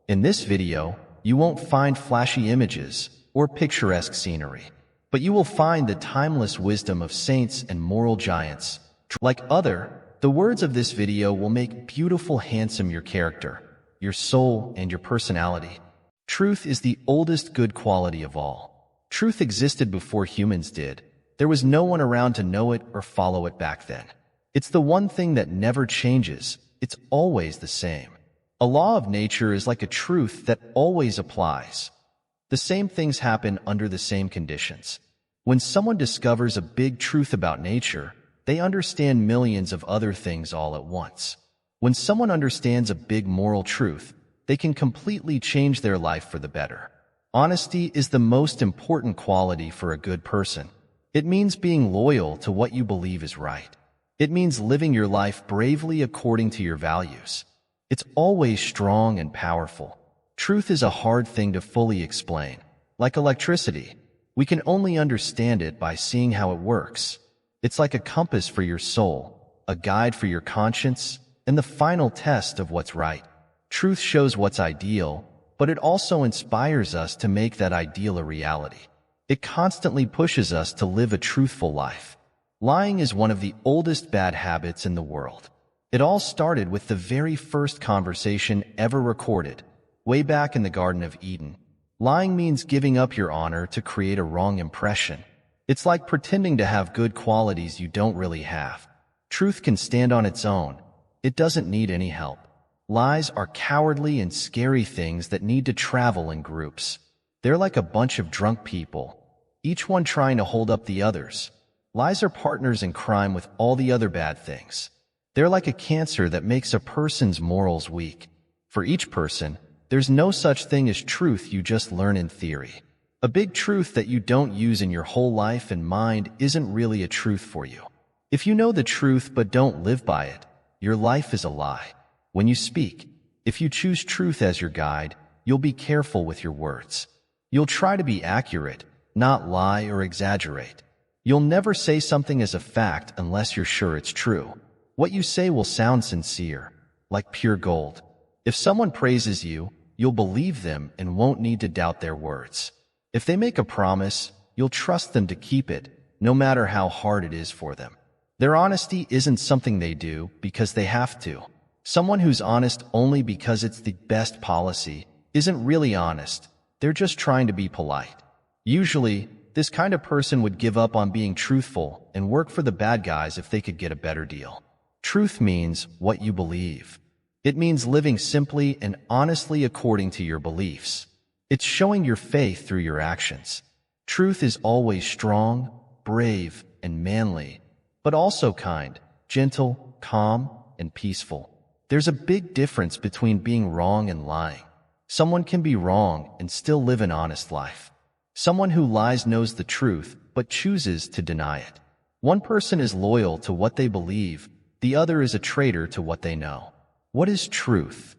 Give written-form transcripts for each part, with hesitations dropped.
In this video, you won't find flashy images or picturesque scenery, but you will find the timeless wisdom of saints and moral giants. The words of this video will make beautiful, handsome your character, your soul, and your personality. Truth is the oldest good quality of all. Truth existed before humans did. There was no one around to know it or follow it back then. It's the one thing that never changes. It's always the same. A law of nature is like a truth that always applies. The same things happen under the same conditions. When someone discovers a big truth about nature, they understand millions of other things all at once. When someone understands a big moral truth, they can completely change their life for the better. Honesty is the most important quality for a good person. It means being loyal to what you believe is right. It means living your life bravely according to your values. It's always strong and powerful. Truth is a hard thing to fully explain. Like electricity, we can only understand it by seeing how it works. It's like a compass for your soul, a guide for your conscience, and the final test of what's right. Truth shows what's ideal, but it also inspires us to make that ideal a reality. It constantly pushes us to live a truthful life. Lying is one of the oldest bad habits in the world. It all started with the very first conversation ever recorded, way back in the Garden of Eden. Lying means giving up your honor to create a wrong impression. It's like pretending to have good qualities you don't really have. Truth can stand on its own. It doesn't need any help. Lies are cowardly and scary things that need to travel in groups. They're like a bunch of drunk people, each one trying to hold up the others. Lies are partners in crime with all the other bad things. They're like a cancer that makes a person's morals weak. For each person, there's no such thing as truth you just learn in theory. A big truth that you don't use in your whole life and mind isn't really a truth for you. If you know the truth but don't live by it, your life is a lie. When you speak, if you choose truth as your guide, you'll be careful with your words. You'll try to be accurate, not lie or exaggerate. You'll never say something as a fact unless you're sure it's true. What you say will sound sincere, like pure gold. If someone praises you, you'll believe them and won't need to doubt their words. If they make a promise, you'll trust them to keep it, no matter how hard it is for them. Their honesty isn't something they do because they have to. Someone who's honest only because it's the best policy isn't really honest. They're just trying to be polite. Usually, this kind of person would give up on being truthful and work for the bad guys if they could get a better deal. Truth means what you believe. It means living simply and honestly according to your beliefs. It's showing your faith through your actions. Truth is always strong, brave, and manly, but also kind, gentle, calm, and peaceful. There's a big difference between being wrong and lying. Someone can be wrong and still live an honest life. Someone who lies knows the truth, but chooses to deny it. One person is loyal to what they believe, the other is a traitor to what they know. What is truth?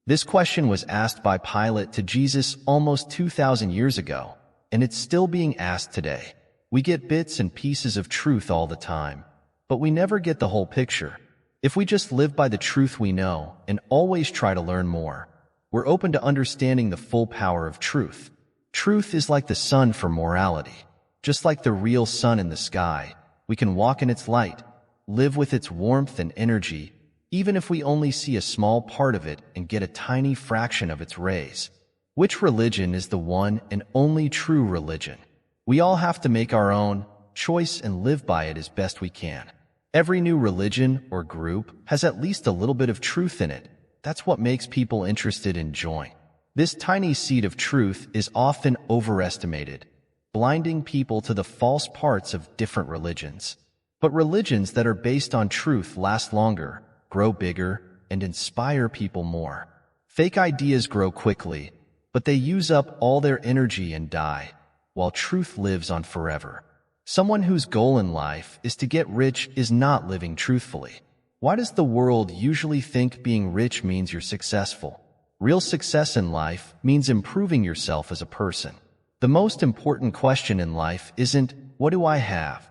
This question was asked by Pilate to Jesus almost 2,000 years ago, and it's still being asked today. We get bits and pieces of truth all the time, but we never get the whole picture. If we just live by the truth we know and always try to learn more, we're open to understanding the full power of truth. Truth is like the sun for morality. Just like the real sun in the sky, we can walk in its light, live with its warmth and energy, even if we only see a small part of it and get a tiny fraction of its rays. Which religion is the one and only true religion? We all have to make our own choice and live by it as best we can. Every new religion or group has at least a little bit of truth in it. That's what makes people interested in joining. This tiny seed of truth is often overestimated, blinding people to the false parts of different religions. But religions that are based on truth last longer, grow bigger, and inspire people more. Fake ideas grow quickly, but they use up all their energy and die, while truth lives on forever. Someone whose goal in life is to get rich is not living truthfully. Why does the world usually think being rich means you're successful? Real success in life means improving yourself as a person. The most important question in life isn't, what do I have?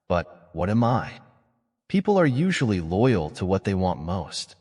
But, what am I? People are usually loyal to what they want most.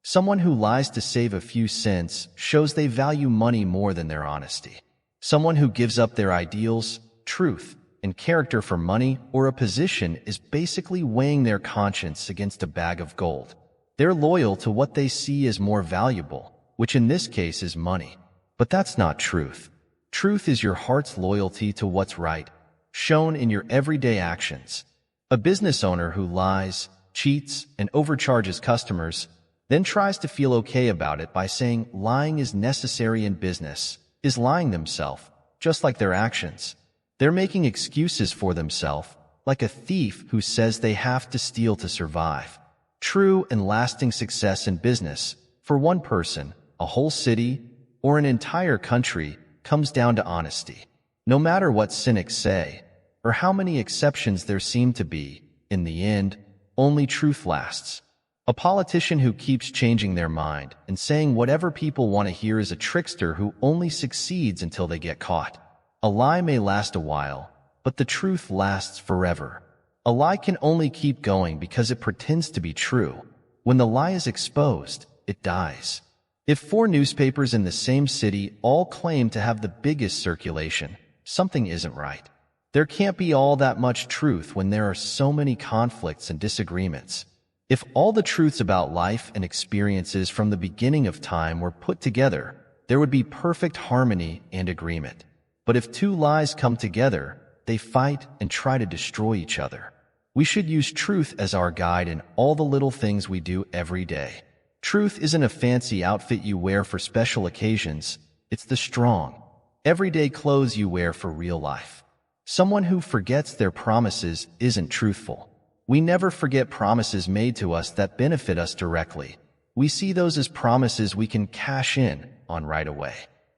Someone who lies to save a few cents shows they value money more than their honesty. Someone who gives up their ideals, truth, and character for money or a position is basically weighing their conscience against a bag of gold. They're loyal to what they see as more valuable, which in this case is money. But that's not truth. Truth is your heart's loyalty to what's right, shown in your everyday actions. A business owner who lies, cheats, and overcharges customers, then tries to feel okay about it by saying lying is necessary in business, is lying themselves, just like their actions. They're making excuses for themselves, like a thief who says they have to steal to survive. True and lasting success in business, for one person, a whole city, or an entire country, comes down to honesty. No matter what cynics say, or how many exceptions there seem to be, in the end, only truth lasts. A politician who keeps changing their mind and saying whatever people want to hear is a trickster who only succeeds until they get caught. A lie may last a while, but the truth lasts forever. A lie can only keep going because it pretends to be true. When the lie is exposed, it dies. If 4 newspapers in the same city all claim to have the biggest circulation, something isn't right. There can't be all that much truth when there are so many conflicts and disagreements. If all the truths about life and experiences from the beginning of time were put together, there would be perfect harmony and agreement. But if 2 lies come together, they fight and try to destroy each other. We should use truth as our guide in all the little things we do every day. Truth isn't a fancy outfit you wear for special occasions. It's the strong, everyday clothes you wear for real life. Someone who forgets their promises isn't truthful. We never forget promises made to us that benefit us directly. We see those as promises we can cash in on right away.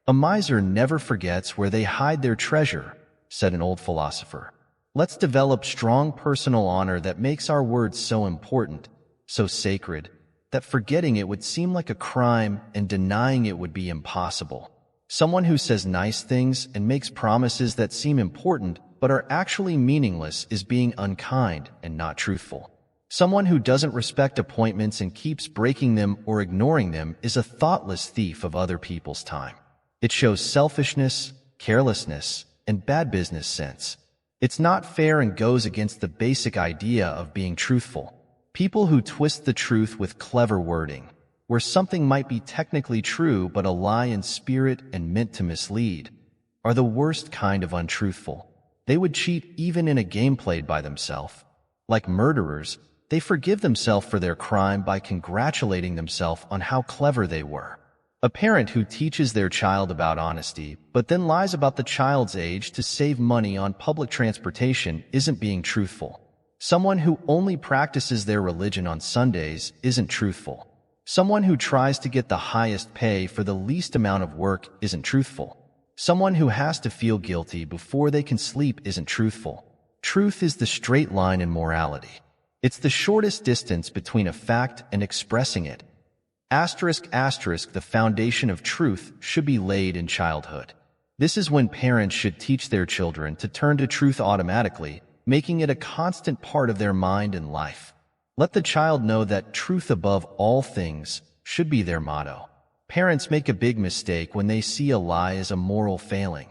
A miser never forgets where they hide their treasure, said an old philosopher. Let's develop strong personal honor that makes our words so important, so sacred, that forgetting it would seem like a crime and denying it would be impossible. Someone who says nice things and makes promises that seem important but are actually meaningless is being unkind and not truthful. Someone who doesn't respect appointments and keeps breaking them or ignoring them is a thoughtless thief of other people's time. It shows selfishness, carelessness, and bad business sense. It's not fair and goes against the basic idea of being truthful. People who twist the truth with clever wording, where something might be technically true but a lie in spirit and meant to mislead, are the worst kind of untruthful. They would cheat even in a game played by themselves. Like murderers, they forgive themselves for their crime by congratulating themselves on how clever they were. A parent who teaches their child about honesty but then lies about the child's age to save money on public transportation isn't being truthful. Someone who only practices their religion on Sundays isn't truthful. Someone who tries to get the highest pay for the least amount of work isn't truthful. Someone who has to feel guilty before they can sleep isn't truthful. Truth is the straight line in morality. It's the shortest distance between a fact and expressing it. The foundation of truth should be laid in childhood. This is when parents should teach their children to turn to truth automatically, making it a constant part of their mind and life. Let the child know that truth above all things should be their motto. Parents make a big mistake when they see a lie as a moral failing.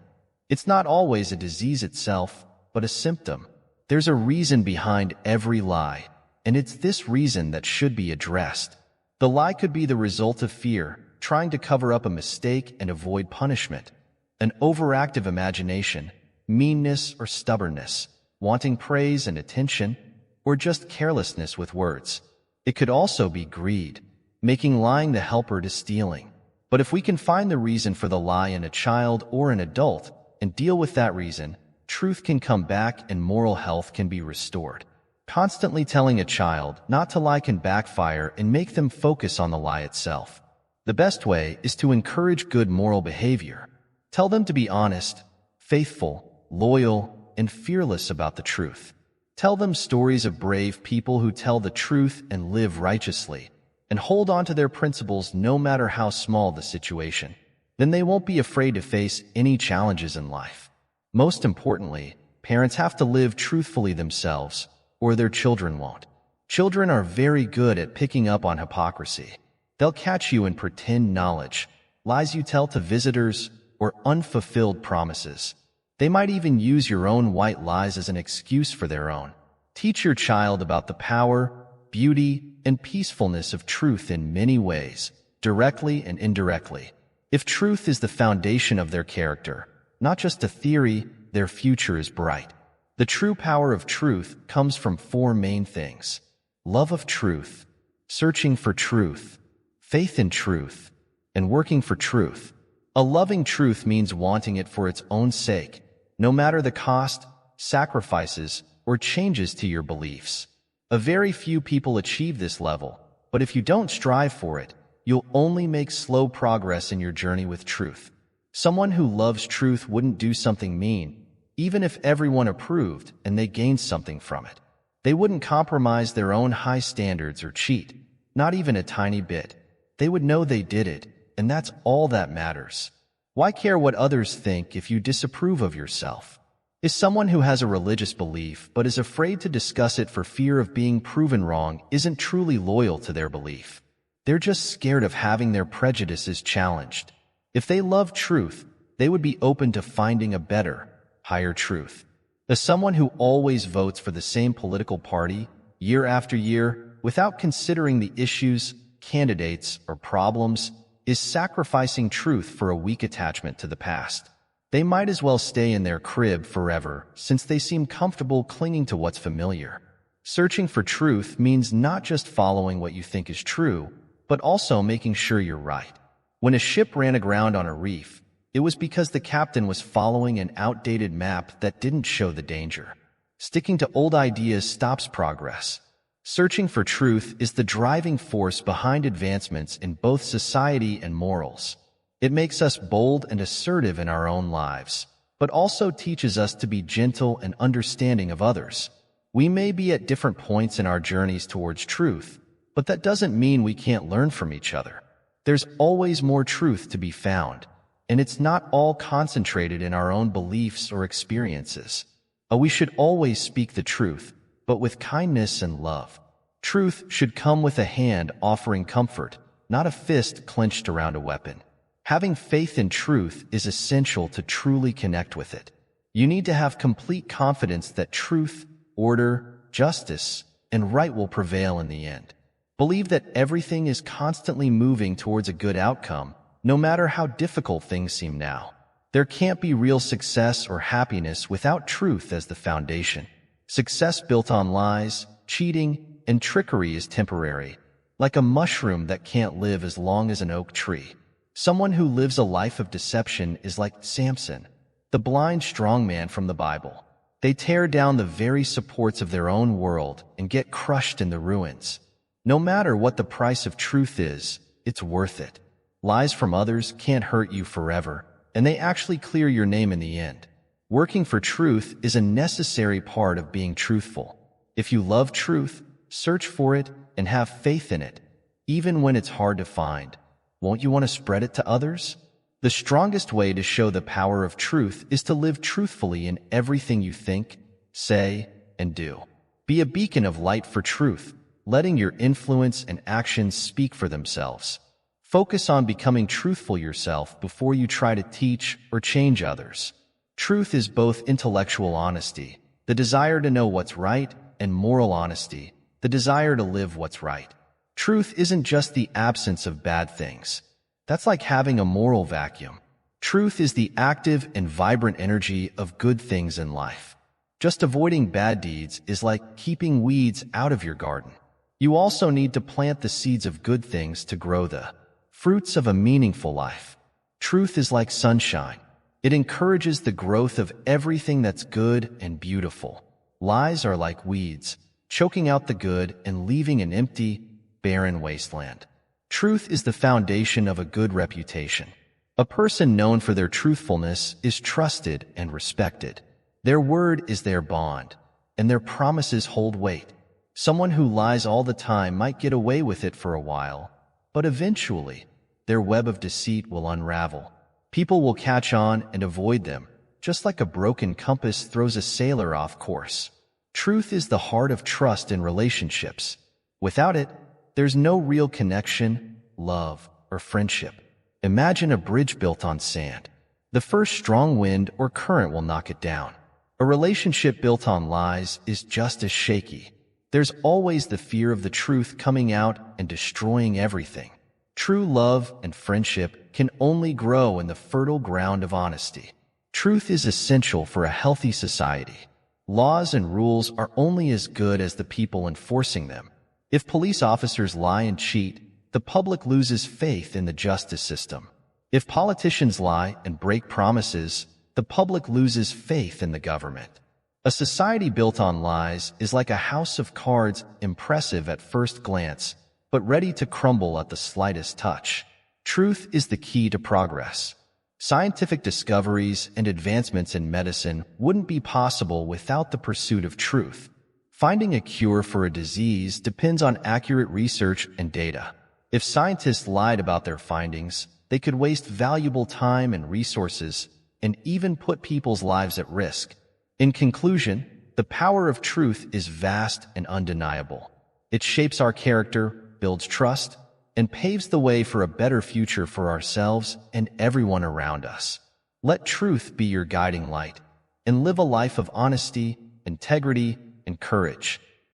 It's not always a disease itself, but a symptom. There's a reason behind every lie, and it's this reason that should be addressed. The lie could be the result of fear, trying to cover up a mistake and avoid punishment, an overactive imagination, meanness or stubbornness, wanting praise and attention, or just carelessness with words. It could also be greed, making lying the helper to stealing. But if we can find the reason for the lie in a child or an adult and deal with that reason, truth can come back and moral health can be restored. Constantly telling a child not to lie can backfire and make them focus on the lie itself. The best way is to encourage good moral behavior. Tell them to be honest, faithful, loyal, and fearless about the truth. Tell them stories of brave people who tell the truth and live righteously, and hold on to their principles no matter how small the situation. Then they won't be afraid to face any challenges in life. Most importantly, parents have to live truthfully themselves, or their children won't. Children are very good at picking up on hypocrisy. They'll catch you in pretend knowledge, lies you tell to visitors, or unfulfilled promises. They might even use your own white lies as an excuse for their own. Teach your child about the power, beauty, and peacefulness of truth in many ways, directly and indirectly. If truth is the foundation of their character, not just a theory, their future is bright. The true power of truth comes from four main things: love of truth, searching for truth, faith in truth, and working for truth. A loving truth means wanting it for its own sake, no matter the cost, sacrifices, or changes to your beliefs. A very few people achieve this level, but if you don't strive for it, you'll only make slow progress in your journey with truth. Someone who loves truth wouldn't do something mean, even if everyone approved and they gained something from it. They wouldn't compromise their own high standards or cheat, not even a tiny bit. They would know they did it, and that's all that matters. Why care what others think if you disapprove of yourself? Is someone who has a religious belief but is afraid to discuss it for fear of being proven wrong isn't truly loyal to their belief. They're just scared of having their prejudices challenged. If they love truth, they would be open to finding a better, higher truth. As someone who always votes for the same political party, year after year, without considering the issues, candidates, or problems, is sacrificing truth for a weak attachment to the past. They might as well stay in their crib forever, since they seem comfortable clinging to what's familiar. Searching for truth means not just following what you think is true, but also making sure you're right. When a ship ran aground on a reef, it was because the captain was following an outdated map that didn't show the danger. Sticking to old ideas stops progress. Searching for truth is the driving force behind advancements in both society and morals. It makes us bold and assertive in our own lives, but also teaches us to be gentle and understanding of others. We may be at different points in our journeys towards truth, but that doesn't mean we can't learn from each other. There's always more truth to be found, and it's not all concentrated in our own beliefs or experiences. We should always speak the truth, but with kindness and love. Truth should come with a hand offering comfort, not a fist clenched around a weapon. Having faith in truth is essential to truly connect with it. You need to have complete confidence that truth, order, justice, and right will prevail in the end. Believe that everything is constantly moving towards a good outcome, no matter how difficult things seem now. There can't be real success or happiness without truth as the foundation. Success built on lies, cheating, and trickery is temporary, like a mushroom that can't live as long as an oak tree. Someone who lives a life of deception is like Samson, the blind strongman from the Bible. They tear down the very supports of their own world and get crushed in the ruins. No matter what the price of truth is, it's worth it. Lies from others can't hurt you forever, and they actually clear your name in the end. Working for truth is a necessary part of being truthful. If you love truth, search for it and have faith in it, even when it's hard to find. Won't you want to spread it to others? The strongest way to show the power of truth is to live truthfully in everything you think, say, and do. Be a beacon of light for truth, letting your influence and actions speak for themselves. Focus on becoming truthful yourself before you try to teach or change others. Truth is both intellectual honesty, the desire to know what's right, and moral honesty, the desire to live what's right. Truth isn't just the absence of bad things. That's like having a moral vacuum. Truth is the active and vibrant energy of good things in life. Just avoiding bad deeds is like keeping weeds out of your garden. You also need to plant the seeds of good things to grow the fruits of a meaningful life. Truth is like sunshine. It encourages the growth of everything that's good and beautiful. Lies are like weeds, choking out the good and leaving an empty, barren wasteland. Truth is the foundation of a good reputation. A person known for their truthfulness is trusted and respected. Their word is their bond, and their promises hold weight. Someone who lies all the time might get away with it for a while, but eventually, their web of deceit will unravel. People will catch on and avoid them, just like a broken compass throws a sailor off course. Truth is the heart of trust in relationships. Without it, there's no real connection, love, or friendship. Imagine a bridge built on sand. The first strong wind or current will knock it down. A relationship built on lies is just as shaky. There's always the fear of the truth coming out and destroying everything. True love and friendship can only grow in the fertile ground of honesty. Truth is essential for a healthy society. Laws and rules are only as good as the people enforcing them. If police officers lie and cheat, the public loses faith in the justice system. If politicians lie and break promises, the public loses faith in the government. A society built on lies is like a house of cards, impressive at first glance, but ready to crumble at the slightest touch. Truth is the key to progress. Scientific discoveries and advancements in medicine wouldn't be possible without the pursuit of truth. Finding a cure for a disease depends on accurate research and data. If scientists lied about their findings, they could waste valuable time and resources and even put people's lives at risk. In conclusion, the power of truth is vast and undeniable. It shapes our character, builds trust, and paves the way for a better future for ourselves and everyone around us. Let truth be your guiding light, and live a life of honesty, integrity, and courage.